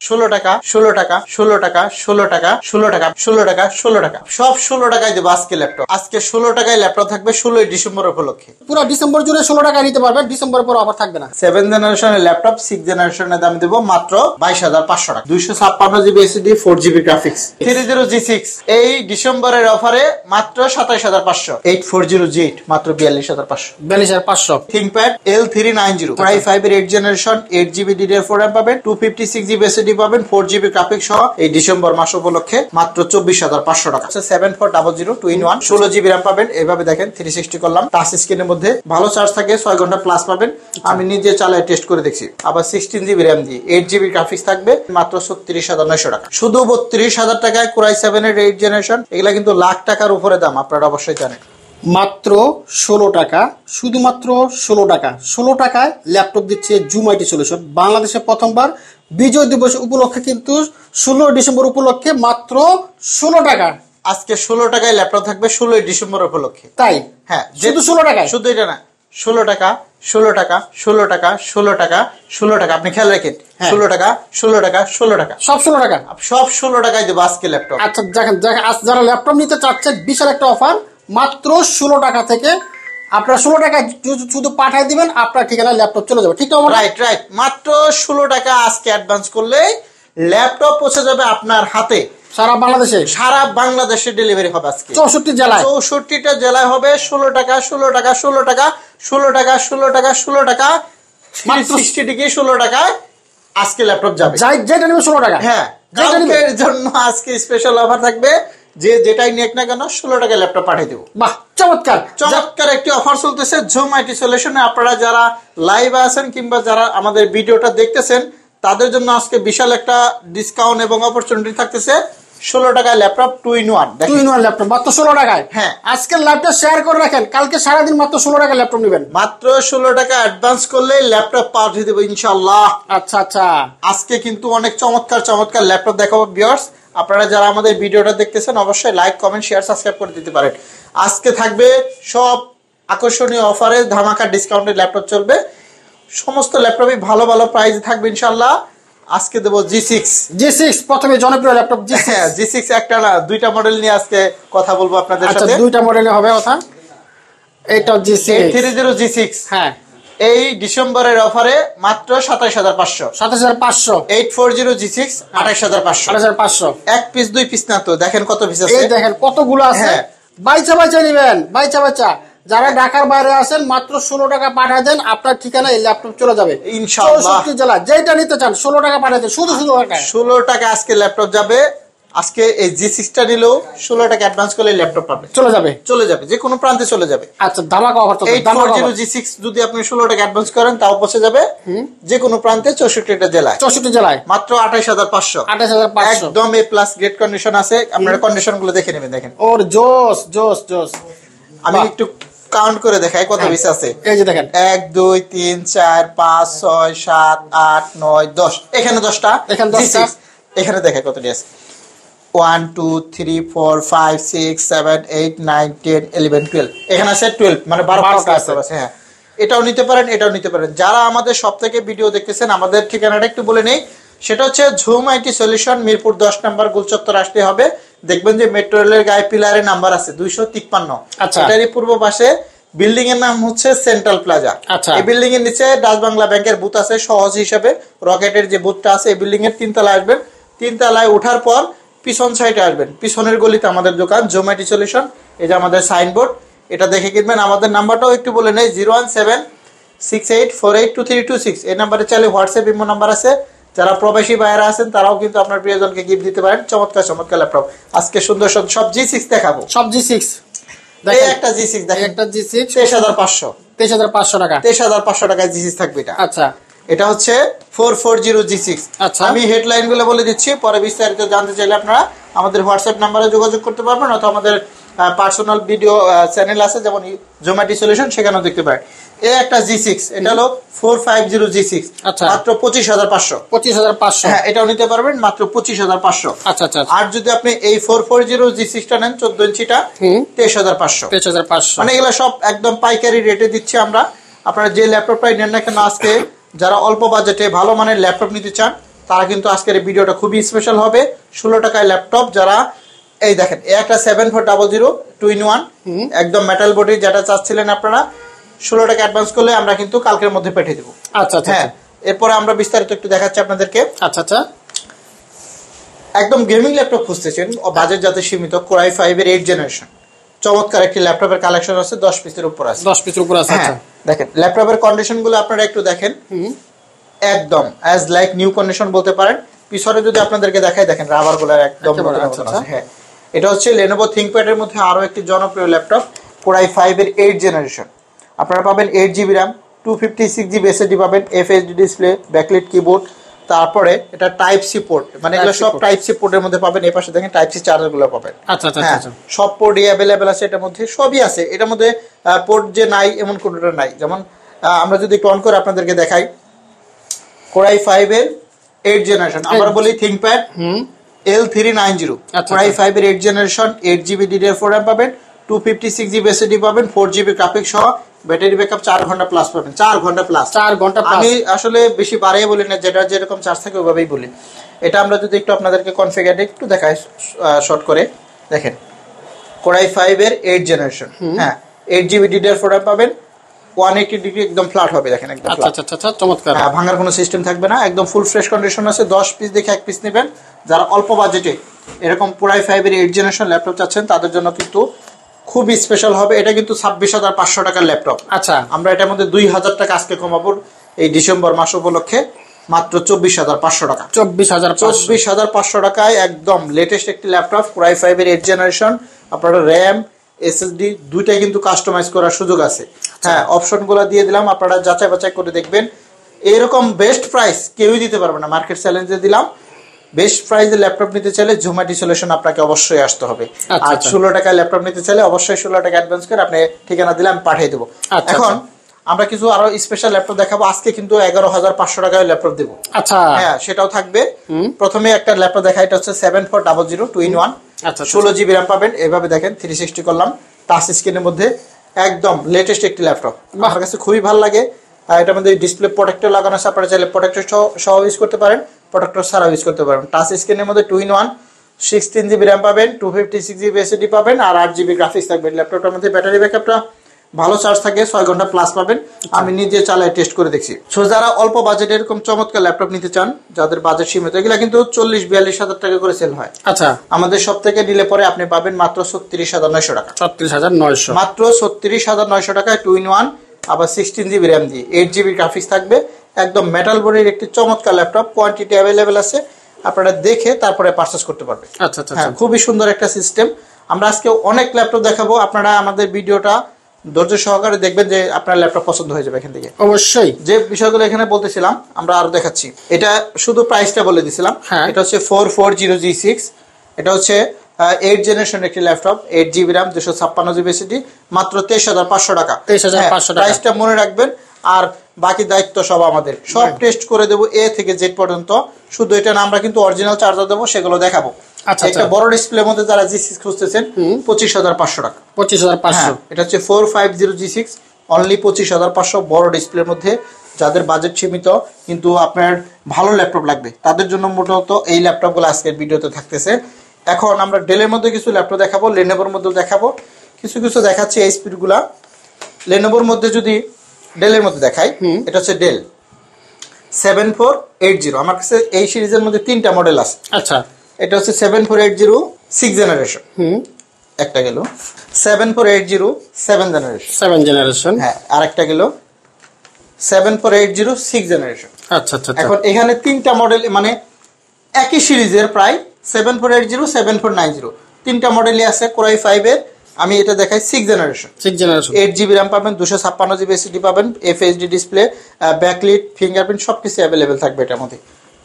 16 টাকা 16 টাকা 16 টাকা 16 টাকা 16 টাকা 16 টাকা 16 টাকা সব 16 টাকায় দেবো আজকে ল্যাপটপ। আজকে 16 টাকায় ল্যাপটপ থাকবে 16 ডিসেম্বর উপলক্ষে। পুরো ডিসেম্বর জুড়ে 16 টাকা নিতে পারবেন, ডিসেম্বরের পর অফার থাকবে না। 7 জেনারেশনের ল্যাপটপ 6 জেনারেশনের দাম দেবো মাত্র 22,500 টাকা। 256 GB SSD 4 GB graphics 30G6 এই ডিসেম্বরের অফারে মাত্র 27,500। 840G8 মাত্র 42,500। 42,500। ThinkPad L390 i5 এর 8 জেনারেশন 8GB DDR4 RAM পাবেন, 256GB SSD পাবেন, 4GB গ্রাফিক্স সহ এই ডিসেম্বর মাস উপলক্ষে মাত্র 24,500 টাকা। 7400 2-in-1 16GB RAM পাবেন। এভাবে দেখেন 360 করলাম, টাচ স্ক্রিনের মধ্যে ভালো চার্জ থাকে, 6 ঘন্টা প্লাস পাবেন। আমি নিজে চালায় টেস্ট করে দেখছি। আবার 16GB RAM দিয়ে 8GB গ্রাফিক্স থাকবে মাত্র 36,900 টাকা। শুধু 32,000 টাকায় Core i7 এর 8 জেনারেশন, এগুলা কিন্তু লাখ টাকার উপরে দাম, আপনারা অবশ্যই জানেন। মাত্র 16 টাকা, শুধুমাত্র 16 টাকা। 16 টাকায় ল্যাপটপ দিচ্ছে জুম আইটি সলিউশন। বাংলাদেশে প্রথমবার বিজয় দিবস উপলক্ষে কিন্তু 16 ডিসেম্বর উপলক্ষে মাত্র 16 টাকা। আজকে 16 টাকায় ল্যাপটপ থাকবে 16 ডিসেম্বর উপলক্ষে। তাই হ্যাঁ, শুধু 16 টাকায়। শুধু এটা না, 16 টাকা 16 টাকা 16 টাকা 16 টাকা 16 টাকা। আপনি খেয়াল রাখেন, 16 টাকা 16 টাকা 16 টাকা সব 16 টাকা, সব 16 টাকায় দেবো আজকে ল্যাপটপ। আচ্ছা দেখেন, যারা ল্যাপটপ নিতে চাচ্ছেন বিশাল একটা অফার, মাত্র 16 টাকা থেকে আপনার 16 টাকা শুধু পাঠিয়ে দিবেন, আপনার ঠিকানায় ল্যাপটপ চলে যাবে। ঠিক আছে, রাইট রাইট। মাত্র 16 টাকা আজকে অ্যাডভান্স করলে ল্যাপটপ পৌঁছে যাবে আপনার হাতে সারা বাংলাদেশে। সারা বাংলাদেশে ডেলিভারি হবে আজকে 64 জেলায়, 64টা জেলায় হবে। 16 টাকা 16 টাকা 16 টাকা 16 টাকা 16 টাকা 16 টাকা মাত্র 60 টিকে 16 টাকায় আজকে ল্যাপটপ যাবে। যেটা নেবে 16 টাকা। হ্যাঁ, কালকের জন্য আজকে স্পেশাল অফার থাকবে, যে যেটাই নেক না কেন 16 টাকা ল্যাপটপ পাঠিয়ে দেবো। বাহ, চমৎকার চমৎকার একটি অফার চলতেছে জুম আইটি সলিউশনে। আপনারা যারা লাইভে আছেন কিংবা যারা আমাদের ভিডিওটা দেখতেছেন তাদের জন্য আজকে বিশাল একটা ডিসকাউন্ট এবং অপরচুনিটি থাকতেছে। 16 টাকায় ল্যাপটপ 2-in-1 ল্যাপটপ মাত্র 16 টাকায়। হ্যাঁ, আজকের লাইভটা শেয়ার করে রাখেন, কালকে সারাদিন মাত্র 16 টাকা ল্যাপটপ নেবেন। মাত্র 16 টাকা অ্যাডভান্স করলে ল্যাপটপ পাঠিয়ে দেবো ইনশাআল্লাহ। আচ্ছা আচ্ছা, আজকে কিন্তু অনেক চমৎকার চমৎকার ল্যাপটপ দেখাবো ভিউয়ার্স। আপনারা যারা আমাদের ভিডিওটা দেখতেছেন অবশ্যই লাইক কমেন্ট শেয়ার সাবস্ক্রাইব করে দিতে পারেন। আজকে থাকবে সব আকর্ষণীয় অফারে ধামাকা ডিসকাউন্টের ল্যাপটপ চলবে। সমস্ত ল্যাপটপই ভালো ভালো প্রাইসে থাকবে ইনশাআল্লাহ। আজকে দেবো G6 প্রথমে জনপ্রিয় ল্যাপটপ G6 একটা না দুইটা মডেল নিয়ে আজকে কথা বলবো আপনাদের সাথে। আচ্ছা, দুইটা মডেলে হবে কথা। এটা G6 830G6। হ্যাঁ, এই ডিসেম্বরের অফারে মাত্র 27,500। 27,500। 840G6 28,500। 28,500। এক পিস দুই পিস না তো, দেখেন কত পিস আছে, এই দেখেন কতগুলো আছে। বাইচা বাইচা নেবেন, বাইচা বাইচা। যারা ঢাকার বাইরে আছেন মাত্র 16 টাকা পাঠিয়ে দেন, আপনার ঠিকানায় এই ল্যাপটপ চলে যাবে ইনশাআল্লাহ। 64 জেলা যেটা নিতে চান 16 টাকা পাঠিয়ে দেন, শুধু 16 টাকা আজকে ল্যাপটপ যাবে। আজকে এই G6টা নিলেও 16 টাকা অ্যাডভান্স করলে ল্যাপটপ পাবে, চলে যাবে যে কোনো প্রান্তে চলে যাবে। আচ্ছা, ধামাকা অফার তো। 840G6 যদি আপনি 16 টাকা অ্যাডভান্স করেন তাও পৌঁছে যাবে যে কোনো প্রান্তে 64টা জেলায়। 64 জেলায় মাত্র 28,500। 28,500 একদম এ প্লাস গ্রেড কন্ডিশন আছে। আপনারা কন্ডিশন গুলো দেখে নেবেন, দেখেন ওর জোস জোস জোস। আমি একটু কাউন্ট করে দেখাই কত পিস আছে। এই যে দেখেন 1 2 3 4 5 6 7 8 9 10। এখানে 10টা, এখানে 10টা, এখানে দেখাই কতটি আছে। 1 2 3 4 5 6 7 8 9 10 11 12। এখানে আছে 12, মানে 12টা আছে। হ্যাঁ, এটাও নিতে পারেন, এটাও নিতে পারেন। যারা আমাদের সব থেকে ভিডিও দেখতেছেন আমাদের ঠিকানাটা একটু বলে নেই। সেটা হচ্ছে জুম আইটি সলিউশন, মিরপুর 10 নম্বর গোলচত্বর আসতে হবে। দেখবেন যে মেট্রো রেলের গায়ে পিলারে নাম্বার আছে 253। আচ্ছা, এটারই পূর্ব পাশে বিল্ডিং এর নাম হচ্ছে সেন্ট্রাল প্লাজা। আচ্ছা, এই বিল্ডিং এর নিচে ডাচ বাংলা ব্যাংকের বুথ আছে। সহজ হিসাবে রকেটের যে বুথটা আছে এই বিল্ডিং এর 3 তলায় আসবেন। 3 তলায় ওঠার পর পিছন সাইডে আসবেন, পিছনের গলিতে আমাদের দোকান জুম আইটি সলিউশন। এই যে আমাদের সাইনবোর্ড, এটা দেখে কিনবেন। আমাদের নাম্বারটাও একটু বলে নেই, 01768482326। এই নাম্বারে চাইলে হোয়াটসঅ্যাপ ইমো নাম্বার আছে। যারা প্রবাসী ভাইয়েরা আছেন তারাও কিন্তু আপনার প্রিয়জনকে গিফট দিতে পারেন। চমৎকার চমৎকার ল্যাপটপ আজকে সুন্দর সব G6 দেখাবো। সব G6 দেখেন, একটা G6 দেখেন, একটা G6 23,500। 23,500 টাকা, 23,500 টাকায় G6 থাকবে এটা। আচ্ছা, এটা হচ্ছে 440G6। আচ্ছা, আমি হেডলাইন গুলো বলে দিচ্ছি, পরে বিস্তারিত জানতে চাইলে আপনারা আমাদের হোয়াটসঅ্যাপ নাম্বারে যোগাযোগ করতে পারবেন, অথবা আমাদের পার্সোনাল ভিডিও চ্যানেল আছে যেমন জুম আইটি সলিউশন, সেখানেও দেখতে পারেন। এই একটা G6, এটা হলো 450G6। আচ্ছা, মাত্র 25,500। 25,500। হ্যাঁ, এটাও নিতে পারবেন মাত্র 25,500। আচ্ছা আচ্ছা। আর যদি আপনি এই 440G6 টা নেন 14 ইঞ্চিটা, 23,500। 23,500, মানে এগুলো সব একদম পাইকারি রেটে দিচ্ছি আমরা। আপনারা যে ল্যাপটপটাই নেন না কেন আজকে, যারা অল্প বাজেটে ভালো মানের ল্যাপটপ নিতে চান তারা কিন্তু আজকের এই ভিডিওটা খুবই স্পেশাল হবে। 16 টাকায় ল্যাপটপ যারা এই দেখেন একটা 7400 2-in-1 একদম মেটাল বডি যেটা চাচ্ছিলেন আপনারা 16 টাকা অ্যাডভান্স করলে আমরা কিন্তু কালকের মধ্যে পাঠিয়ে দেব। আচ্ছা আচ্ছা। হ্যাঁ, এরপরে আমরা বিস্তারিত একটু দেখাচ্ছি আপনাদেরকে। আচ্ছা আচ্ছা। একদম গেমিং ল্যাপটপ খুঁজতেছেন বাজেট যাতে সীমিত, Core i5 এর 8 জেনারেশন চমৎকার একটি ল্যাপটপের কালেকশন আছে, 10 পিসের উপর আছে। 10 পিসের উপর আছে। আচ্ছা দেখেন ল্যাপটপের কন্ডিশন গুলো আপনারা একটু দেখেন, একদম অ্যাজ লাইক নিউ কন্ডিশন বলতে পারেন। পিছনে যদি আপনাদেরকে দেখাই, দেখেন রাবার গুলো একদম। হ্যাঁ, এটা হচ্ছে Lenovo ThinkPad এর মধ্যে আরো একটি জনপ্রিয় ল্যাপটপ, Core i5 এর 8 জেনারেশন। আপনারা পাবেন 8GB RAM, 256GB SSD পাবেন, FHD ডিসপ্লে, ব্যাকলাইট কিবোর্ড, তারপরে এটা টাইপ সি পোর্ট, মানে এগুলো সব টাইপ সি পোর্টের মধ্যে পাবেন। এই পাশে দেখেন টাইপ সি চার্জার গুলো পাবেন। আচ্ছা আচ্ছা আচ্ছা। সব পোর্ট অ্যাভেলেবেল আছে এটার মধ্যে, সবই আছে এটার মধ্যে। পোর্ট যে নাই এমন কোনোটা নাই। যেমন আমরা যদি একটু অন করে আপনাদেরকে দেখাই, Core i5 এর 8 জেনারেশন, আমরা বলি ThinkPad L390, Core i5 এর 8 জেনারেশন, 8GB DDR4 RAM পাবেন, 256GB SSD পাবেন, 4GB গ্রাফিক্স সহ, ব্যাটারি ব্যাকআপ 4 ঘন্টা প্লাস পাবেন। 4 ঘন্টা প্লাস। আমি আসলে বেশি বাড়িয়ে বলি না, যেটা যেরকম চার্জ থাকে ওইভাবেই বলি। এটা আমরা যদি একটু আপনাদেরকে কনফিগার একটু দেখাই শর্ট করে, দেখেন Core i5 এর 8 জেনারেশন, হ্যাঁ 8GB DDR4 RAM পাবেন, 180 ডিগ্রি একদম ফ্ল্যাট হবে, দেখেন একদম ফ্ল্যাট। আচ্ছা আচ্ছা, চমৎকার। হ্যাঁ, ভাঙার কোনো সিস্টেম থাকবে না, একদম ফুল ফ্রেশ কন্ডিশন আছে। 10 পিস দেখে 1 পিস নেবেন। যারা অল্প বাজেটে এরকম Core i5 এর 8 জেনারেশন ল্যাপটপ চাচ্ছেন তাদের জন্য কিন্তু খুবই স্পেশাল হবে। এটা কিন্তু 26,500 টাকার ল্যাপটপ। আচ্ছা, আমরা এটার মধ্যে 2000 টাকা আজকে কমাবো এই ডিসেম্বর মাস উপলক্ষে, মাত্র 24,500 টাকা। 24,500 টাকায় একদম লেটেস্ট একটি ল্যাপটপ, Core i5 এর 8 জেনারেশন। আপনারা র্যাম এসএসডি দুইটাই কিন্তু কাস্টমাইজ করার সুযোগ আছে। হ্যাঁ, অপশনগুলো দিয়ে দিলাম, আপনারা যাচাই বাছাই করে দেখবেন। এরকম বেস্ট প্রাইস কেউই দিতে পারবে না, মার্কেট চ্যালেঞ্জে দিলাম। বেস্ট প্রাইসে ল্যাপটপ নিতে চাইলে জোম্যাটো সলিউশন আপনাকে অবশ্যই আসতে হবে। আর 16 টাকায় ল্যাপটপ নিতে চাইলে অবশ্যই 16 টাকা অ্যাডভান্স করে আপনি ঠিকানা দিলে আমি পাঠিয়ে দেবো। এখন আমরা কিছু আরো স্পেশাল ল্যাপটপ দেখাবো। আজকে কিন্তু 11,500 টাকায় ল্যাপটপ দেবো। আচ্ছা, হ্যাঁ সেটাও থাকবে। প্রথমে একটা ল্যাপটপ দেখা, এটা হচ্ছে 7400 2-in-1, 16GB RAM পাবেন। এভাবে দেখেন 360 করলাম, টাচ স্ক্রিনের মধ্যে একদম লেটেস্ট একটি ল্যাপটপ। আমার কাছে খুবই ভালো লাগে। এটার মধ্যে ডিসপ্লে প্রোটেক্টর লাগানো আছে, আপনারা চাইলে প্রোটেক্টর সহ ইউজ করতে পারেন, প্রোটেক্টর ছাড়াও ইউজ করতে পারেন। টাচ স্ক্রিনের মধ্যে 2-in-1, 16GB RAM পাবেন, 256GB SSD পাবেন, আর 8GB গ্রাফিক্স থাকবে। ল্যাপটপটার মধ্যে ব্যাটারি ব্যাকআপটা ভালো চার্জ থাকে, 6 ঘন্টা প্লাস পাবেন। আমি নিজে চালায় টেস্ট করে দেখছি। সো যারা অল্প বাজেট এরকম চমৎকার ল্যাপটপ নিতে চান, যাদের বাজেট সীমিত, এগুলা কিন্তু 40-42 হাজার টাকা করে সেল হয়। আচ্ছা, আমাদের সব থেকে নিলে পরে আপনি পাবেন মাত্র 36,900 টাকা। 36,900, মাত্র 36,900 টাকায় 2-in-1, আবার 16GB RAM দিয়ে 8GB গ্রাফিক্স থাকবে। একদম মেটাল বডির একটি চমৎকার ল্যাপটপ, কোয়ান্টিটি অ্যাভেলেবেল আছে, আপনারা দেখে তারপরে পারচেজ করতে পারবেন। আচ্ছা আচ্ছা, হ্যাঁ, খুবই সুন্দর একটা সিস্টেম। আমরা আজকে অনেক ল্যাপটপ দেখাবো, আপনারা আমাদের ভিডিওটা ধৈর্য সহকারে দেখবেন যে আপনার ল্যাপটপ পছন্দ হয়ে যাবে এখান থেকে। অবশ্যই যে বিষয়গুলো এখানে বলতেছিলাম আমরা আরো দেখাচ্ছি। এটা শুধু প্রাইসটা বলে দিছিলাম। এটা হচ্ছে 4400G6, এটা হচ্ছে 8 জেনারেশন একটি laptop, 8GB RAM, 256GB SSD, মাত্র 23,500 টাকা। 23,500 টাকা। প্রাইসটা মনে রাখবেন, আর বাকি দায়িত্ব সব আমাদের। সব টেস্ট করে দেবো এ থেকে জেড পর্যন্ত। শুধু এটা না, আমরা কিন্তু অরিজিনাল চার্জার দেবো, সেগুলো দেখাবো। আচ্ছা, একটা বড় ডিসপ্লের মধ্যে যারা G6 খুঁজতেছেন, 25,500 টাকা। 25,500, এটা হচ্ছে 450G6, অনলি 25,500। বড় ডিসপ্লের মধ্যে যাদের বাজেট সীমিত কিন্তু আপনার ভালো ল্যাপটপ লাগবে, তাদের জন্য মূলত এই ল্যাপটপগুলো আজকের ভিডিওতে থাকতেছে। এখন আমরা ডেলের মধ্যে কিছু ল্যাপটপ দেখাবো, লেনোভোর মধ্যে দেখাবো, কিছু কিছু দেখাচ্ছি এই স্পিডগুলা। লেনোভোর মধ্যে যদি ডেলের মধ্যে দেখাই, এটা হচ্ছে ডেল 7480। আমার কাছে এই সিরিজের মধ্যে 3টা মডেল আছে। আচ্ছা, এটা হচ্ছে 7480 6 জেনারেশন, একটা গেল 7480 7 জেনারেশন, হ্যাঁ আরেকটা গেল 7480 6 জেনারেশন। আচ্ছা আচ্ছা। এখন এখানে 3টা মডেল, মানে একই সিরিজের প্রায় 7480 7490 3টা মডেলই আছে Core i5 এর। আমি এটা দেখাই 6 জেনারেশন, 8GB RAM পাবেন, 256GB SSD পাবেন, FHD ডিসপ্লে, ব্যাকলিট, ফিঙ্গারপ্রিন্ট সবকিছু অ্যাভেলেবেল থাকবে এটার মধ্যে।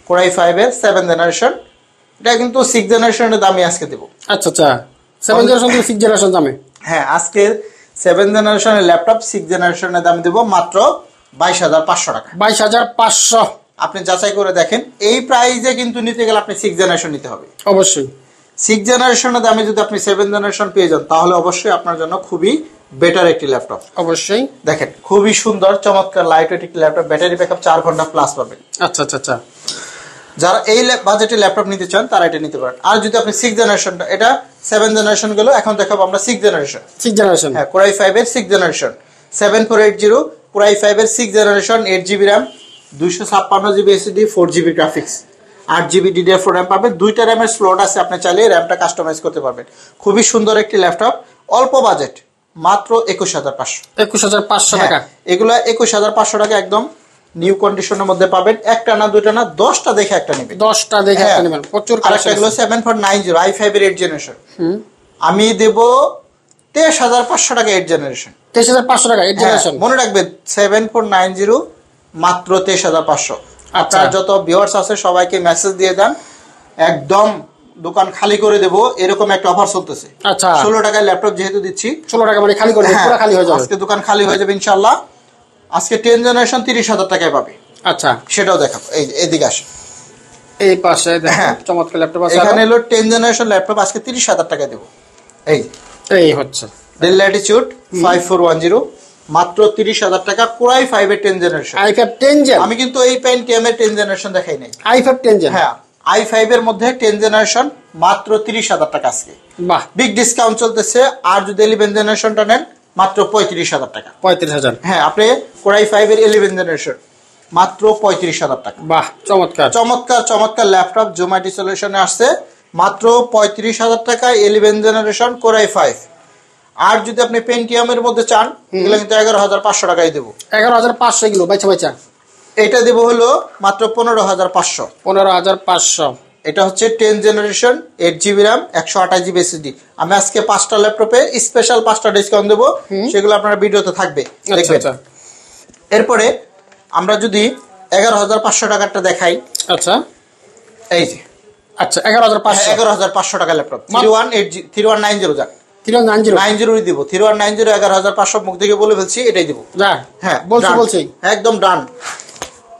Core i5 এর 7 জেনারেশন, এটা কিন্তু 6 জেনারেশনের দামই আজকে দেবো। আচ্ছা আচ্ছা, 7 জেনারেশন থেকে 6 জেনারেশন দামে। হ্যাঁ, আজকে 7 জেনারেশনের ল্যাপটপ 6 জেনারেশনের দাম দেবো মাত্র 22,500 টাকা। 22,500, আপনি যাচাই করে দেখেন। এই প্রাইসে কিন্তু নিতে গেলে আপনি 6 জেনারেশন নিতে হবে। অবশ্যই 6 জেনারেশনের দামে যদি আপনি 7 জেনারেশন পেয়ে যান, তাহলে অবশ্যই আপনার জন্য খুবই বেটার একটি ল্যাপটপ। অবশ্যই দেখেন খুবই সুন্দর চমৎকার লাইট ওয়েট একটি ল্যাপটপ, ব্যাটারি ব্যাকআপ 4 ঘন্টা প্লাস পাবেন। আচ্ছা আচ্ছা আচ্ছা। যারা এই বাজেটে ল্যাপটপ নিতে চান তারা এটা নিতে পারেন। আর যদি আপনি 6 জেনারেশনটা, এটা 7 জেনারেশন গেল, এখন দেখাবো আমরা 6 জেনারেশন। হ্যাঁ, Core i5 এর 6 জেনারেশন 7480, Core i5 এর 6 generation, 8GB RAM, 256GB SSD, 4GB graphics, 8GB DDR4 RAM পাবেন। 2টা র্যামের স্লট আছে, আপনি চাইলে র্যামটা কাস্টমাইজ করতে পারবেন। খুবই সুন্দর একটি ল্যাপটপ, অল্প বাজেট, মাত্র 21500। 21500 টাকা। এগুলা 21500 টাকা একদম নিউ কন্ডিশনের মধ্যে পাবেন। একটা না দুইটা না 10টা দেখে একটা নেবেন, 10টা দেখে একটা নেবেন। প্রচুর কালেকশন। এগুলো 7490 i5 এর 8 জেনারেশন। আমি দেব 23500 টাকা 8 জেনারেশন। 23500 টাকা 8 জেনারেশন। মনে রাখবেন 7490 মাত্র 23500। আপনার যত ভিউয়ার্স আছে সবাইকে মেসেজ দিয়ে দেন, একদম দোকান খালি করে দেব, এরকম একটা অফার চলতেছে। আচ্ছা, 16 টাকায় ল্যাপটপ যেহেতু দিচ্ছি, 16 টাকা মানে খালি করে দেব, পুরো খালি হয়ে যাবে। আজকে দোকান খালি হয়ে যাবে ইনশাআল্লাহ। আজকে 10 জেনারেশন 30000 টাকায় পাবে। আচ্ছা, সেটাও দেখাবো। এইদিকে আসেন, এই পাশে দেখেন চমৎকার ল্যাপটপ আছে। এখানে হলো 10 জেনারেশন ল্যাপটপ, আজকে 30000 টাকায় দেব। এই হচ্ছে Dell Latitude 5410 মাত্র 30000 টাকা। Core i5 এর 10 জেনারেশন। i5 10 gen. আমি কিন্তু এই Pentium এর 10 জেনারেশন দেখাই নাই। i5 10 gen. হ্যাঁ, i5 এর মধ্যে 10 জেনারেশন মাত্র 30000 টাকা আজকে। বাহ, বিগ ডিসকাউন্ট চলতেছে। আর যদি 11 জেনারেশনটা নেন মাত্র 35000 টাকা। 35000। হ্যাঁ, আপনি Core i5 এর 11 জেনারেশন মাত্র 35000 টাকা। বাহ, চমৎকার চমৎকার চমৎকার ল্যাপটপ জোম্যাটি সলিউশনে আসছে মাত্র 35000 টাকায় 11 জেনারেশন Core i5। আর যদি আপনি পেন্টিয়ামের মধ্যে চান, এগুলো কিন্তু 11500 টাকায় দেবো। 11500 এগুলো বাইচা এটা দেবো হলো মাত্র 15500। 15500। এটা হচ্ছে 10 generation, 8GB RAM, 128GB SSD। আমি আজকে 5টা ল্যাপটপে স্পেশাল 5টা ডিসকাউন্ট দেবো, সেগুলো আপনার ভিডিওতে থাকবে, দেখবেন। এরপরে আমরা যদি 11500 টাকারটা দেখাই। আচ্ছা, এই যে, আচ্ছা 11500 টাকা ল্যাপটপ 3190 যাক 3190 দিব। 3190 11500 মুখ থেকে বলে ফেলছি, এটাই দিব। হ্যাঁ, বলছি একদম ডান।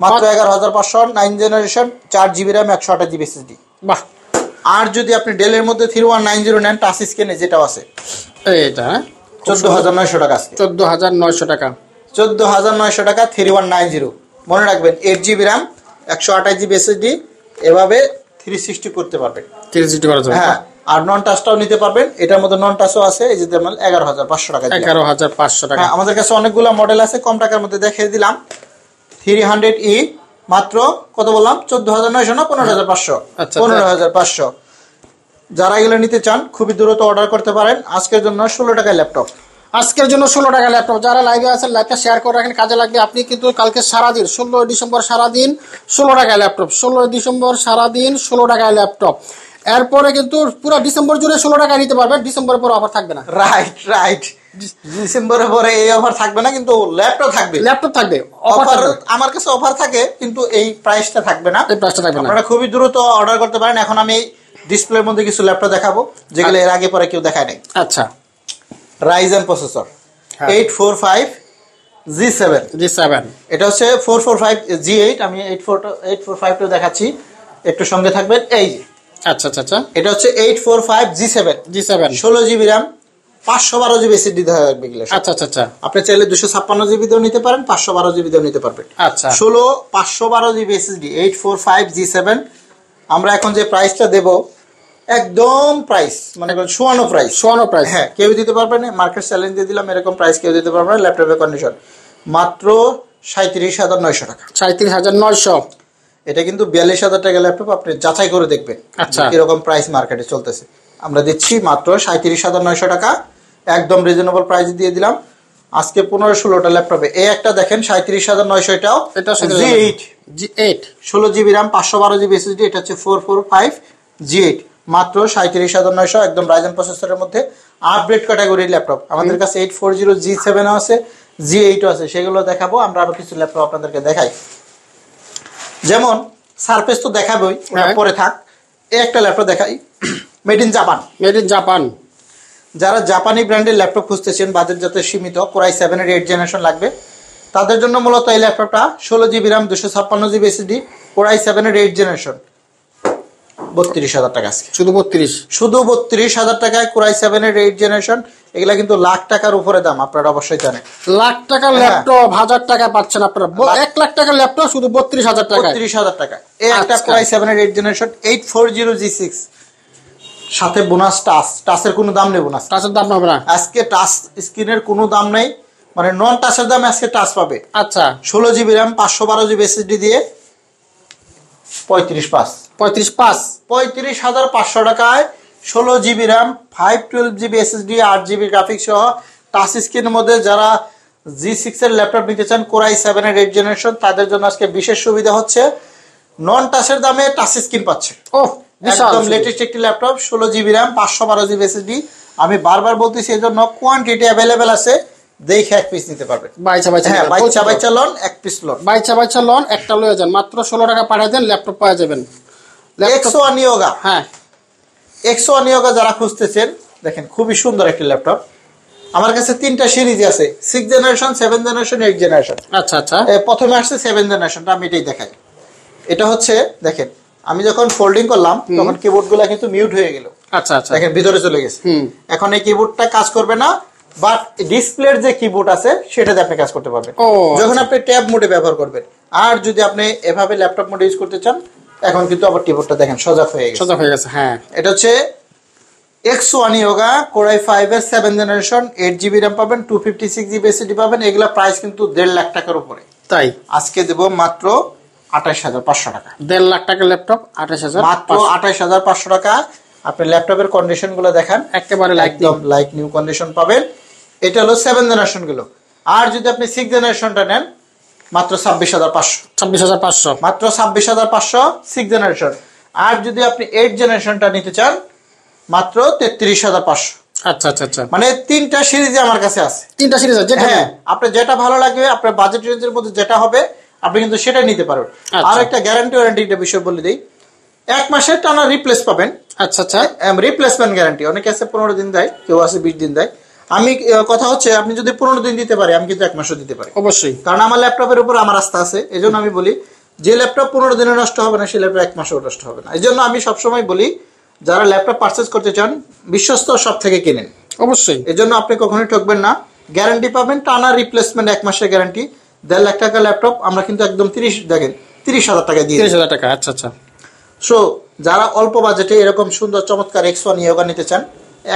মাত্র 11500, 9 generation, 4GB RAM, 128GB SSD। বাহ। আর যদি আপনি ডেলের মধ্যে 3190 নেন টাচ স্ক্রিনে, যেটাও আছে, এটা 14900 টাকা আজকে। 14900 টাকা। 14900 টাকা 3190। মনে রাখবেন 8GB RAM, 128GB SSD, এভাবে 360 করতে পারবেন। 360 করা যাবে। হ্যাঁ, আর নন টাচটাও নিতে পারবেন। এটার মধ্যে নন টাচও আছে। এই যে 11500 টাকা। 11500 টাকা। হ্যাঁ, আমাদের কাছে অনেকগুলো মডেল আছে, কম টাকার মধ্যে দেখিয়ে দিলাম। 300E মাত্র কত বললাম? 14900 না 15500? 15500। যারা এগুলো নিতে চান খুবই দ্রুত অর্ডার করতে পারেন। আজকের জন্য 16 টাকায় ল্যাপটপ। আজকের জন্য 16 টাকা ল্যাপটপ। যারা লাইভে আছেন লাইভটা শেয়ার করে রাখেন, কাজে লাগবে। আপনি কিন্তু কালকে সারাদিন 16 ডিসেম্বর সারাদিন 16 টাকায় ল্যাপটপ। 16 ডিসেম্বর সারাদিন 16 টাকায় ল্যাপটপ। এরপরে কিন্তু পুরো ডিসেম্বর জুড়ে 16 টাকায় নিতে পারবেন। ডিসেম্বরের পর অফার থাকবে না। রাইট। ডিসেম্বরের পরে এই অফার থাকবে না, কিন্তু ল্যাপটপ থাকবে। অফার আমার কাছে অফার থাকে, কিন্তু এই প্রাইসটা থাকবে না। আপনারা খুবই দ্রুত অর্ডার করতে পারেন। এখন আমি ডিসপ্লের মধ্যে কিছু ল্যাপটপ দেখাবো, যেগুলো এর আগে পরে কেউ দেখায় নাই। আচ্ছা, রাইজেন প্রসেসর 845G7। এটা হচ্ছে 445G8। আমি 845টা দেখাচ্ছি, একটু সঙ্গে থাকবেন। এই যে, আচ্ছা, এটা হচ্ছে 845G7। 16GB RAM, 512GB SSD দেখা যাবে এগুলো। আচ্ছা। আপনি চাইলে 256GB দিয়েও নিতে পারেন, 512GB দিয়েও নিতে পারবেন। আচ্ছা, 512GB SSD 845G7। আমরা এখন যে প্রাইসটা দেব, একদম প্রাইস মানে শোয়ানো প্রাইস। হ্যাঁ, কেউ দিতে পারবে না। মার্কেট চ্যালেঞ্জ দিয়ে দিলাম, এরকম প্রাইস কেউ দিতে পারবে না। ল্যাপটপের কন্ডিশন মাত্র 37900 টাকা। 37900। এটা কিন্তু 42000 টাকা ল্যাপটপ। আপনি যাচাই করে দেখবেন এরকম প্রাইস মার্কেটে চলতেছে। আমরা দিচ্ছি মাত্র 37900 টাকা, একদম রিজনেবল প্রাইস দিয়ে দিলাম। আজকে 15-16টা ল্যাপটপে এই একটা দেখেন 37900। এটা G8 16GB RAM, 512GB SSD। এটা হচ্ছে 445G8, মাত্র 37900, একদম রাইজেন প্রসেসরের মধ্যে আপডেট ক্যাটাগরির ল্যাপটপ। আমাদের কাছে 840G7 আছে, G8 আছে, সেগুলো দেখাবো। আমরা আরো কিছু ল্যাপটপ আপনাদেরকে দেখাই, যেমন সারফেস তো দেখাবোই, পরে থাক। এই একটা ল্যাপটপ দেখাই, মেড ইন জাপান। যারা জাপানি ব্র্যান্ডের ল্যাপটপ খুঁজতেছেন, বাজেট যাতে সীমিত, Core i7 এর 8 জেনারেশন লাগবে, তাদের জন্য মূলত এই ল্যাপটপটা। 16GB RAM, 256GB SSD, Core i7 এর 8 জেনারেশন, 32000 টাকা। শুধু 32000 টাকায় Core i7 এর 8 জেনারেশন, এগুলা কিন্তু লাখ টাকার উপরে দাম, আপনারা অবশ্যই জানেন। লাখ টাকার ল্যাপটপ 1000 টাকা পাচ্ছেন আপনারা। 1 লাখ টাকার ল্যাপটপ শুধু 32000 টাকা। 32000 টাকা। এই একটা Core i7 এর 8th জেনারেশন 840G6 সাথে বোনাস টাচের কোনো দাম নেই, বোনাস টাচের দাম হবে না আজকে, টাচ স্ক্রিনের কোনো দাম নেই, মানে নন টাচের দামে আজকে টাচ পাবে। আচ্ছা 16GB RAM 512GB SSD দিয়ে 35,500 টাকায় 16GB RAM 512GB SSD 8GB graphics সহ টাচ স্ক্রিনের মধ্যে যারা G6 এর ল্যাপটপ নিতে চান Core i7 এর 8th জেনারেশন, তাদের জন্য আজকে বিশেষ সুবিধা হচ্ছে নন টাচের দামে টাচ স্ক্রিন পাচ্ছে। একদম লেটেস্ট একটি laptop 16GB RAM 512GB SSD। আমি বারবার বলতেছি এই জন্য কোয়ান্টিটি অ্যাভেলেবেল আছে, দেখে এক পিস নিতে পারবেন। বাইচা লন এক পিস লন, বাইচা লন একটা লয়ে যান, মাত্র 16 টাকা পাঠিয়ে দেন, ল্যাপটপ পাওয়া যাবেন। X1 Yoga, হ্যাঁ X1 Yoga যারা খুঁজতেছেন, দেখেন খুবই সুন্দর একটি ল্যাপটপ। আমার কাছে 3টা সিরিজ আছে, 6th generation, 7th generation, 8th generation. আচ্ছা আচ্ছা, প্রথমে আসছে 7th জেনারেশনটা, আমি এটাই দেখাই। এটা হচ্ছে দেখেন, আমি যখন ফোল্ডিং করলাম তখন কিবোর্ড গুলা কিন্তু মিউট হয়ে গেল। আচ্ছা আচ্ছা, দেখেন ভিতরে চলে গেছে। এখন এই কিবোর্ডটা কাজ করবে না, বাট ডিসপ্লের যে কিবোর্ড আছে সেটাতে আপনি কাজ করতে পারবেন যখন আপনি ট্যাব মোডে ব্যবহার করবেন। আর যদি আপনি এভাবে ল্যাপটপ মোডে ইউজ করতে চান, এখন কিন্তু আবার কিবোর্ডটা দেখেন সোজা হয়ে গেছে। হ্যাঁ, এটা হচ্ছে X1 Yoga Core i5 এর 7th জেনারেশন, 8GB RAM পাবেন, 256GB SSD পাবেন। এগুলা প্রাইস কিন্তু 1.5 লাখ টাকার উপরে। তাই আজকে দেব মাত্র 28500 টাকা। 1.5 লাখ টাকার ল্যাপটপ 28000, মাত্র 28500 টাকা। আপনি ল্যাপটপের কন্ডিশন গুলো দেখেন, একেবারে লাইক নিউ কন্ডিশন পাবেন। এটা হলো 7th জেনারেশন গুলো। আর যদি আপনি 6th জেনারেশনটা নেন, মাত্র 26500 মাত্র 26500 6th জেনারেশন। আর যদি আপনি 8th জেনারেশনটা নিতে চান, মাত্র 33500। আচ্ছা আচ্ছা আচ্ছা, মানে 3টা সিরিজে আমার কাছে আছে, 3টা সিরিজ আছে। হ্যাঁ, আপনার যেটা ভালো লাগবে, আপনার বাজেট রেঞ্জের মধ্যে যেটা হবে আপনি কিন্তু সেটাই নিতে পারবেন। আর একটা গ্যারান্টি ওয়ারেন্টিটা বিষয় বলে দিই, 1 মাসের টানা রিপ্লেস পাবেন। আচ্ছা আচ্ছা, রিপ্লেসমেন্ট গ্যারান্টি। অনেকে আছে 15 দিন দেয়, কেউ আছে 20 দিন দেয়। আমি কথা হচ্ছে, আপনি যদি 15 দিন দিতে পারে, আমি কিন্তু 1 মাসও দিতে পারি অবশ্যই, কারণ আমার ল্যাপটপের উপর আমার আস্থা আছে। এই জন্য আমি বলি, যে ল্যাপটপ 15 দিনে নষ্ট হবে না, সেই ল্যাপটপ 1 মাসেও নষ্ট হবে না। এই জন্য আমি সবসময় বলি, যারা ল্যাপটপ পারচেজ করতে চান, বিশ্বস্ত সব থেকে কিনেন অবশ্যই। এই জন্য আপনি কখনোই ঠকবেন না। গ্যারান্টি পাবেন টানা রিপ্লেসমেন্ট, 1 মাসের গ্যারান্টি। 1.5 লাখ টাকা ল্যাপটপ আমরা কিন্তু একদম 30,000 টাকা দিয়ে 30,000 টাকা। আচ্ছা আচ্ছা, সো যারা অল্প বাজেটে এরকম সুন্দর চমৎকার X1 Yoga নিতে চান,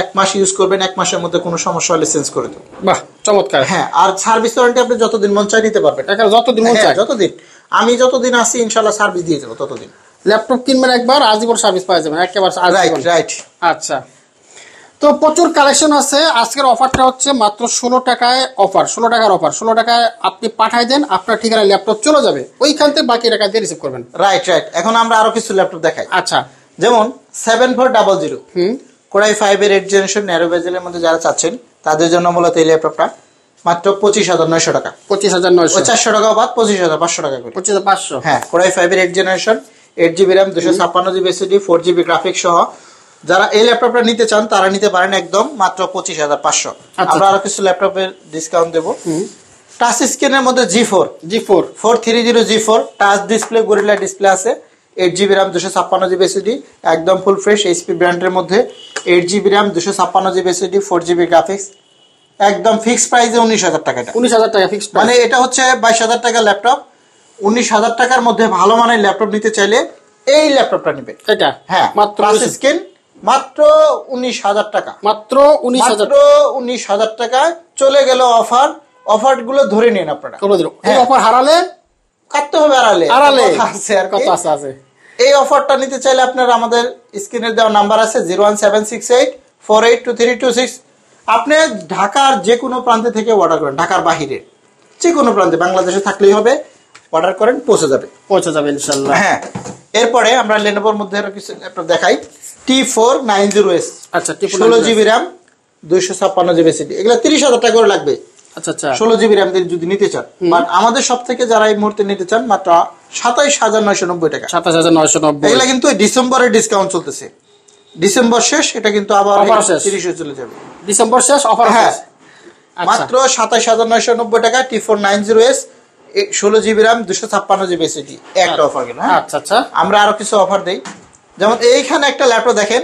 1 মাস ইউজ করবেন, 1 মাসের মধ্যে কোনো সমস্যা হলে চেঞ্জ করে দেবো। বাহ, চমৎকার। হ্যাঁ, আর সার্ভিস ওয়ারেন্টি আপনি যতদিন মন চাই নিতে পারবেন, যতদিন মন চাই, যতদিন আমি যতদিন আসি ইনশাআল্লাহ সার্ভিস দিয়ে দেবো ততদিন। ল্যাপটপ কিনবেন একবার, আজীবন সার্ভিস পাওয়া যাবেন একেবারে আজীবন। রাইট। আচ্ছা, তো প্রচুর কালেকশন আছে। আজকের অফারটা হচ্ছে মাত্র 16 টাকায় অফার, 16 টাকার অফার। 16 টাকায় আপনি পাঠাই দেন, আপনার ঠিকানায় ল্যাপটপ চলে যাবে, ওইখান থেকে বাকি টাকা দিয়ে রিসিভ করবেন। রাইট। এখন আমরা আরো কিছু ল্যাপটপ দেখাই। আচ্ছা, যেমন 7400 Core i5 এর 8th জেনারেশন ন্যারো বেজেলের মধ্যে যারা চাচ্ছেন, তাদের জন্য মূলত এই ল্যাপটপটা মাত্র 25900 টাকা। 25900, 400 টাকা বাদ 25500 টাকা করে। 25500, হ্যাঁ। Core i5 এর 8th generation, 8GB RAM, 256GB SSD, 4GB graphics সহ যারা এই ল্যাপটপটা নিতে চান, তারা নিতে পারেন একদম মাত্র 25500। আমরা আরো কিছু ল্যাপটপের ডিসকাউন্ট দেবো। টাচ স্ক্রিনের মধ্যে G4 430G4 touch display, gorilla display আছে, 8GB RAM, 256GB SSD, একদম ফুল ফ্রেশ HP ব্র্যান্ডের মধ্যে। 8GB RAM, 256GB SSD, 4GB graphics, একদম ফিক্সড প্রাইসে 19000 টাকা। 19000 টাকা ফিক্সড, মানে এটা হচ্ছে 22000 টাকার ল্যাপটপ। 19000 টাকার মধ্যে ভালো মানের ল্যাপটপ নিতে চাইলে এই ল্যাপটপটা নেবেন। এটা হ্যাঁ, মাত্র স্ক্রিন, মাত্র 19000 টাকা। মাত্র 19000 টাকায় চলে গেল অফার। অফার গুলো ধরে নিন আপনারা। এই অফার হারালে কাটতে হবে, আড়ালে কথা আছে। এই অফারটা নিতে চাইলে আপনারা আমাদের স্ক্রিনে দেওয়া নাম্বার আছে 01768482326। আপনি ঢাকার যে কোনো প্রান্তে থেকে অর্ডার করেন, ঢাকার বাহিরে যে কোনো প্রান্তে, বাংলাদেশে থাকলেই হবে, অর্ডার করেন, পৌঁছে যাবে ইনশাআল্লাহ। হ্যাঁ, এরপরে আমরা লেনোভোর মধ্যে আরো কিছু ল্যাপটপ দেখাই। T490S, আচ্ছা, 16GB RAM, 256GB SSD, এগুলা 30000 টাকা করে লাগবে। আচ্ছা আচ্ছা, 16GB RAM যদি নিতে চান। বাট আমাদের সব থেকে যারা এই মুহূর্তে নিতে চান, মাত্র 27990 টাকা। 27990। এগুলা কিন্তু ডিসেম্বরের ডিসকাউন্ট চলতেছে, ডিসেম্বর শেষ, এটা কিন্তু আবার 30 চলে যাবে। ডিসেম্বর শেষ অফার। হ্যাঁ, মাত্র 27990 টাকা। T490S, 16GB RAM, 256GB SSD, একটা অফার গেল। আচ্ছা আচ্ছা, আমরা আরো কিছু অফার দেই। যেমন এইখানে একটা ল্যাপটপ দেখেন,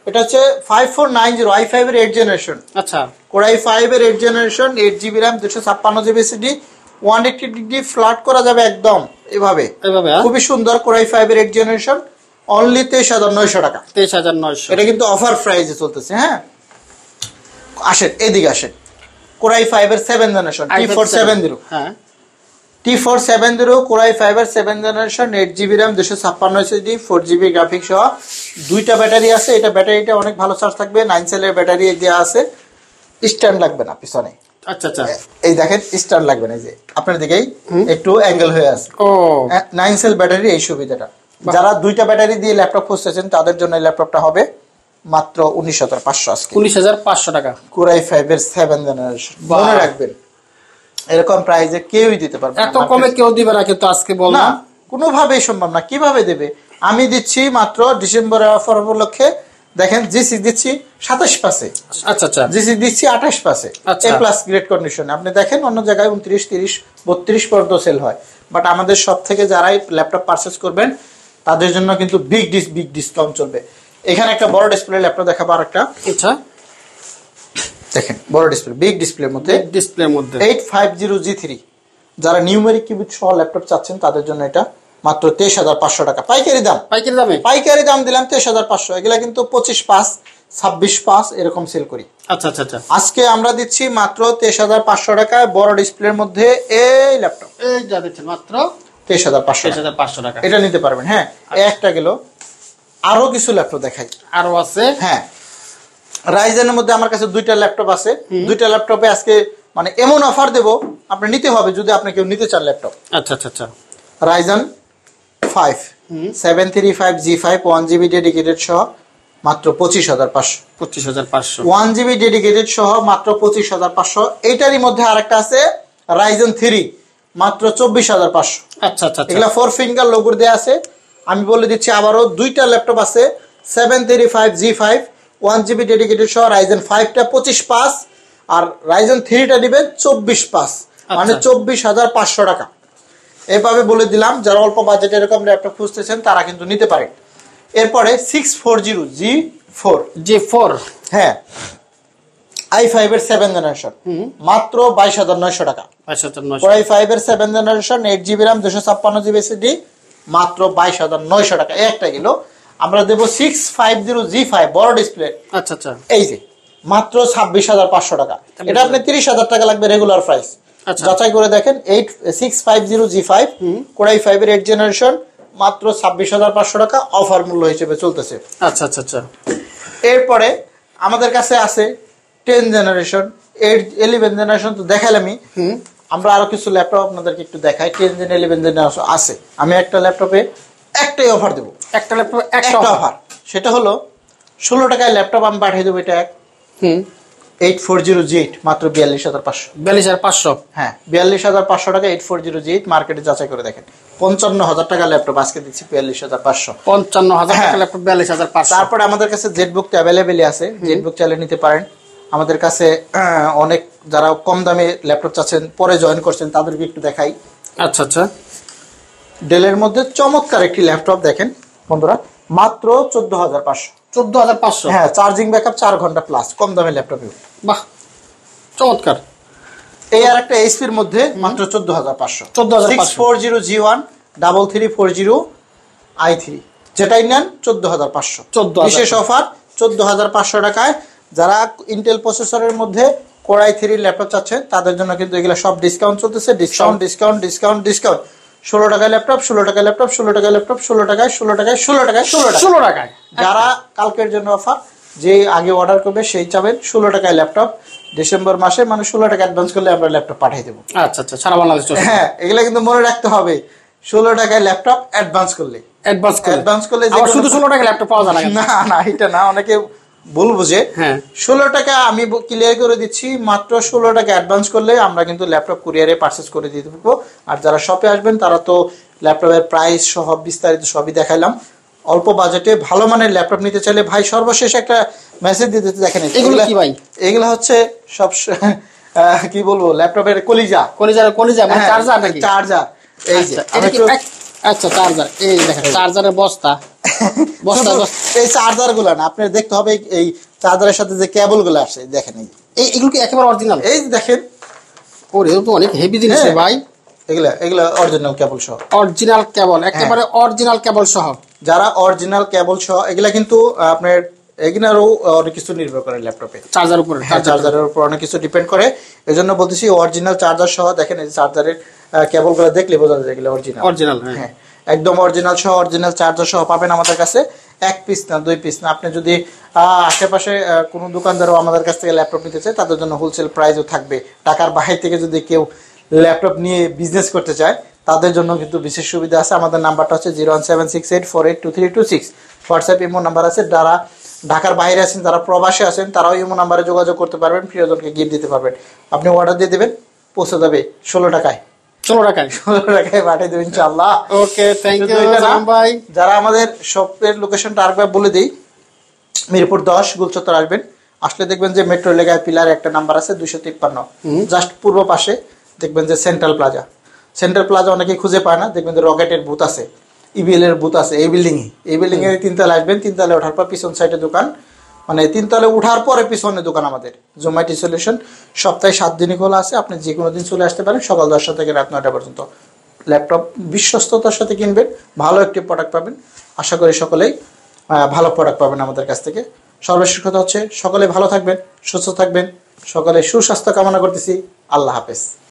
এটা হচ্ছে 5490 i5 এর 8 জেনারেশন। আচ্ছা, Core i5 এর 8 generation, 8GB RAM, 256GB SSD, 180 degree flat করা যাবে একদম এভাবে। খুবই সুন্দর Core i5 এর 8 জেনারেশন, অনলি 23900 টাকা। 23900, এটা কিন্তু অফার প্রাইসে চলতেছে। হ্যাঁ, আসেন এদিকে আসেন। Core i5 এর 7 জেনারেশন, T470। হ্যাঁ, T470 Core i5 এর 7 generation, 8GB RAM, 256 SSD, 4GB graphics সহ, দুইটা ব্যাটারি আছে। এটা ব্যাটারিটা অনেক ভালো চার্জ থাকবে, 9 সেলের ব্যাটারি দেওয়া আছে। স্ট্যান্ড লাগবে না পিছনে। আচ্ছা আচ্ছা, এই দেখেন স্ট্যান্ড লাগবে না, এই যে আপনার দিকেই একটু অ্যাঙ্গেল হয়ে আছে। ও 9 সেল ব্যাটারি, এই সুবিধাটা। যারা দুইটা ব্যাটারি দিয়ে ল্যাপটপ খুঁজতেছেন তাদের জন্য এই ল্যাপটপটা হবে মাত্র 19500 আজকে। 19500 টাকা। Core i5 এর 7 জেনারেশন, মনে রাখবেন এরকম প্রাইসে কেউই দিতে পারবে না। এত কমে কেউ দিবে না কিন্তু আজকে বল না, কোনোভাবেই সম্ভব না। কিভাবে দেবে? আমি দিচ্ছি মাত্র ডিসেম্বরের অফার উপলক্ষে। দেখেন G6 দিচ্ছি 27 আচ্ছা আচ্ছা, G6 দিচ্ছি 28 এ প্লাস গ্রেড কন্ডিশন। আপনি দেখেন অন্য জায়গায় 29, 30, 32 পর্যন্ত সেল হয়, বাট আমাদের সব থেকে যারাই ল্যাপটপ পারচেজ করবেন তাদের জন্য কিন্তু বিগ ডিসকাউন্ট চলবে। এখানে একটা বড় ডিসপ্লে ল্যাপটপ দেখাবো আরেকটা। আচ্ছা, দেখেন বড় ডিসপ্লে, বিগ ডিসপ্লের মধ্যে 850G3। যারা নিউমেরিক কিবোর্ড সহ ল্যাপটপ চাচ্ছেন তাদের জন্য এটা মাত্র 23500 টাকা। পাইকারি দাম দিলাম 23500। এগুলা কিন্তু 25/5, 26/5 এরকম সেল করি। আচ্ছা আচ্ছা আচ্ছা, আজকে আমরা দিচ্ছি মাত্র 23500 টাকায় বড় ডিসপ্লের মধ্যে এই ল্যাপটপ। এই যা দিচ্ছেন মাত্র 23500 টাকা। এটা নিতে পারবেন। হ্যাঁ, একটা গেল, আরো কিছু ল্যাপটপ দেখাই। আরো আছে? হ্যাঁ, রাইজেনের মধ্যে আমার কাছে দুইটা ল্যাপটপ আছে। দুইটা ল্যাপটপে আজকে মানে এমন অফার দেব, আপনি নিতে হবে যদি আপনি কেউ নিতে চান ল্যাপটপ। আচ্ছা আচ্ছা আচ্ছা, রাইজেন 5 735G5 1GB ডেডিকেটেড সহ মাত্র 25500। 25500 1GB ডেডিকেটেড সহ মাত্র 25500। এইটারই মধ্যে আরেকটা আছে রাইজেন 3 মাত্র 24500। আচ্ছা আচ্ছা, এগুলা 4 ফিঙ্গার লোগো দেয়া আছে। আমি বলে দিচ্ছি আবারও, দুইটা ল্যাপটপ আছে 735G5 1GB ডেডিকেটেড সহ, রাইজেন 5টা 25/5 আর রাইজেন 3টা দিবেন 24/5, মানে 24500 টাকা। এভাবে বলে দিলাম, যারা অল্প বাজেটে এরকম ল্যাপটপ খুঁজতেছেন তারা কিন্তু নিতে পারেন। এরপরে 640G4, হ্যাঁ i5 এর 7 জেনারেশন, মাত্র 22900 টাকা। 22900। Core i5 এর 7 generation, 8GB RAM, 256GB SSD, মাত্র 22900 টাকা। একটা গেল। আমরা দেব 650G5 বড় ডিসপ্লে। আচ্ছা আচ্ছা, এই যে মাত্র 26500 টাকা। এটা আপনি 30000 টাকা লাগবে রেগুলার প্রাইস। যাচাই করে দেখেন। 650G5 Core i5 এর 8 জেনারেশন, মাত্র 26500 টাকা অফার মূল্য হিসেবে চলতেছে। আচ্ছা আচ্ছা আচ্ছা, এরপরে আমাদের কাছে আছে 10 জেনারেশন, 11 জেনারেশন তো দেখালামই। আমরা আরো কিছু ল্যাপটপ আপনাদেরকে একটু দেখাই। 10 জেন 11 জেনারেশন আছে। আমি একটা ল্যাপটপে একটাই অফার দেবো, একটা ল্যাপটপ একটা অফার। সেটা হলো 16 টাকায় ল্যাপটপ আমি পাঠিয়ে দেবো। এটা 840G8 মাত্র 42500। 42500, হ্যাঁ 42500 টাকা 840G8। মার্কেটে যাচাই করে দেখেন 55000 টাকা ল্যাপটপ আজকে দিচ্ছি 42500। 55000 টাকা ল্যাপটপ 42500। তারপরে আমাদের কাছে জেটবুক অ্যাভেলেবেলই আছে, জেটবুক চাইলে নিতে পারেন। আমাদের কাছে অনেক যারা কম দামে ল্যাপটপ চাচ্ছেন, পরে জয়েন করছেন, তাদেরকে একটু দেখাই। আচ্ছা আচ্ছা, ডেলের মধ্যে চমৎকার একটি ল্যাপটপ দেখেন বন্ধুরা, মাত্র 14500। 14500, হ্যাঁ, চার্জিং ব্যাকআপ 4 ঘন্টা প্লাস, কম দামে ল্যাপটপ। বাহ, চমৎকার। এই আর একটা এইচপির মধ্যে মাত্র 14500। 14500 640G1 3340i3, যেটাই নেন 14500। বিশেষ অফার 14500 টাকায়। যারা ইন্টেল প্রসেসরের মধ্যে Core i3 ল্যাপটপ চাচ্ছেন তাদের জন্য কিন্তু এগুলো সব ডিসকাউন্ট চলতেছে। ডিসকাউন্ট 16 টাকায় ল্যাপটপ, 16 টাকায় ল্যাপটপ, 16 টাকায় ল্যাপটপ, 16 টাকায়, 16 টাকায়, 16 টাকায়, 16 টাকায়। যারা কালকের জন্য অফার, যে আগে অর্ডার করবে সেই চাবেন 16 টাকায় ল্যাপটপ। ডিসেম্বর মাসে মানে 16 টাকা অ্যাডভান্স করলে আমরা ল্যাপটপ পাঠিয়ে দেবো। আচ্ছা আচ্ছা, সারা বাংলাদেশ। হ্যাঁ, এগুলা কিন্তু মনে রাখতে হবে। 16 টাকায় ল্যাপটপ অ্যাডভান্স করলে শুধু 16 টাকা ল্যাপটপ পাওয়া যায় না। না, এটা না, অনেকে ভুল বুঝে। 16 টাকা আমি ক্লিয়ার করে দিচ্ছি, মাত্র 16 টাকা অ্যাডভান্স করলে আমরা কিন্তু ল্যাপটপ কুরিয়ারে পারচেজ করে দিতে পারবো। আর যারা শপে আসবেন তারা তো ল্যাপটপের প্রাইস সহ বিস্তারিত সবই দেখাইলাম। অল্প বাজেটে ভালো মানের ল্যাপটপ নিতে চাইলে ভাই সর্বশেষ একটা মেসেজ দিতে দেখেন। এগুলো কি ভাই? এগুলো হচ্ছে সব কি বলবো, ল্যাপটপের কলিজা মানে চার্জার নাকি? চার্জার। এই যে আচ্ছা চার্জার, এই দেখেন চার্জারের বস্তা। এই চার্জার গুলো না, আপনার দেখতে হবে এই চার্জারের সাথে যে কেবল গুলো আসে, দেখেন এগুলো কি একেবারে অরিজিনাল? এই দেখেন, ওরে তো অনেক হেভি জিনিস ভাই। এগুলা অরিজিনাল কেবল সহ, অরিজিনাল কেবল, একেবারে অরিজিনাল কেবল সহ। যারা অরিজিনাল কেবল সহ, এগুলা কিন্তু আপনার এগুলারও অনেক কিছু নির্ভর করে ল্যাপটপে, চার্জার উপর, চার্জারের উপর অনেক কিছু ডিপেন্ড করে। এই জন্য বলতেছি অরিজিনাল চার্জার সহ। দেখেন এই চার্জারের কেবল গুলো দেখলে বোঝা যায় এগুলো অরিজিনাল। হ্যাঁ, একদম অরিজিনাল সহ, অরিজিনাল চার্জার সহ পাবেন আমাদের কাছে। 1 পিস না 2 পিস না, আপনি যদি আশেপাশে কোনো দোকানদারও আমাদের কাছ থেকে ল্যাপটপ নিতে চায় তাদের জন্য হোলসেল প্রাইসও থাকবে। ঢাকার বাইরে থেকে যদি কেউ ল্যাপটপ নিয়ে বিজনেস করতে চায় তাদের জন্য কিন্তু বিশেষ সুবিধা আছে। আমাদের নাম্বারটা হচ্ছে 01768482326। হোয়াটসঅ্যাপ ইমো নাম্বার আছে। যারা ঢাকার বাইরে আছেন, যারা প্রবাসে আছেন, তারাও ইমো নাম্বারে যোগাযোগ করতে পারবেন, প্রিয়জনকে গিফট দিতে পারবেন। আপনি অর্ডার দিয়ে দেবেন, পৌঁছে যাবে 16 টাকায়। 16 টাকায় পাঠিয়ে দেবেন ইনশাআল্লাহ। ওকে, থ্যাংক ইউ ভাই। যারা আমাদের শপের লোকেশনটা আরেকবার বলে দিই, মিরপুর 10 গুলচত্বর আসবেন। আসলে দেখবেন যে মেট্রো লেগায় পিলার একটা নাম্বার আছে 253, জাস্ট পূর্ব পাশে দেখবেন যে সেন্ট্রাল প্লাজা অনেকেই খুঁজে পায় না, দেখবেন যে রকেটের বুথ আছে, ইবিএল এর বুথ আছে এই বিল্ডিং এর 3 তলায় আসবেন। 3 তলায় ওঠার পর পিছন সাইডে দোকান, মানে 3 তলায় উঠার পরে পিছনে দোকান আমাদের জোমাইটি সলিউশন। সপ্তাহে 7 দিনই খোলা আছে, আপনি যে কোনো দিন চলে আসতে পারেন, সকাল 10টা থেকে রাত 9টা পর্যন্ত। ল্যাপটপ বিশ্বস্ততার সাথে কিনবেন, ভালো একটি প্রোডাক্ট পাবেন। আশা করি সকলেই ভালো প্রোডাক্ট পাবেন আমাদের কাছ থেকে। সর্বশেষ কথা হচ্ছে সকলে ভালো থাকবেন, সুস্থ থাকবেন, সকলে সুস্বাস্থ্য কামনা করতেছি। আল্লাহ হাফেজ।